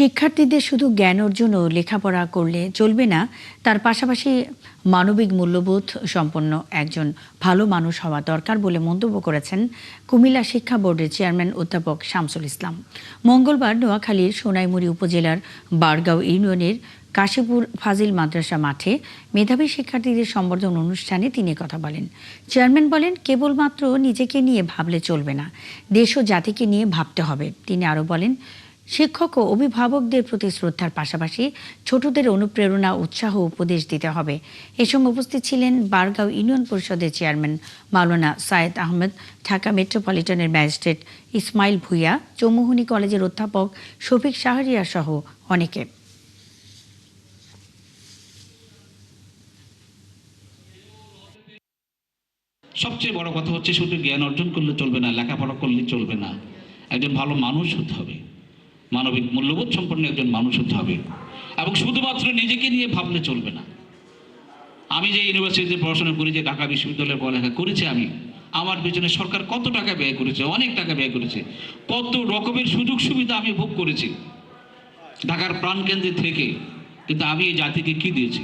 শিক্ষার্থীদের শুধু জ্ঞান অর্জন ও লেখাপড়া করলে চলবে না, তার পাশাপাশি মানবিক মূল্যবোধ সম্পন্ন একজন ভালো মানুষ হওয়া দরকার বলে মন্তব্য করেছেন কুমিল্লা শিক্ষা বোর্ডের চেয়ারম্যান অধ্যাপক শামসুল ইসলাম। মঙ্গলবার নোয়াখালীর সোনাইমুড়ি উপজেলার বারগাঁও ইউনিয়নের কাশীপুর ফাজিল মাদ্রাসা মাঠে মেধাবী শিক্ষার্থীদের সম্বর্ধনা অনুষ্ঠানে তিনি কথা বলেন। চেয়ারম্যান বলেন, কেবলমাত্র নিজেকে নিয়ে ভাবলে চলবে না, দেশ ও জাতিকে নিয়ে ভাবতে হবে। তিনি আরও বলেন, শিক্ষক ও অভিভাবকদের প্রতি শ্রদ্ধার পাশাপাশি ছোটদের অনুপ্রেরণা, উৎসাহ, উপদেশ দিতে হবে। এ সময় উপস্থিত ছিলেন বারগাঁও ইউনিয়ন পরিষদের চেয়ারম্যান মাওলানা সায়েদ আহমেদ, ঢাকা মেট্রোপলিটনের ম্যাজিস্ট্রেট ইসমাইল ভুইয়া, চৌমুহনী কলেজের অধ্যাপক শফিক শাহরিয়ার সহ অনেকে। সবচেয়ে বড় কথা হচ্ছে শুধু জ্ঞান অর্জন করলে চলবে না, লেখাপড়া করলে চলবে না, একজন ভালো মানুষ হতে হবে, মানবিক মূল্যবোধ সম্পন্ন একজন মানুষ হতে হবে এবং শুধুমাত্র নিজেকে নিয়ে ভাবলে চলবে না। আমি যে ইউনিভার্সিটিতে পড়াশোনা করি, যে ঢাকা বিশ্ববিদ্যালয়ে পড়ালেখা করেছি, আমার পেছনে সরকার কত টাকা ব্যয় করেছে, অনেক টাকা ব্যয় করেছে, কত রকমের সুযোগ সুবিধা আমি ভোগ করেছি ঢাকার প্রাণকেন্দ্রে থেকে, কিন্তু আমি এই জাতিকে কি দিয়েছি?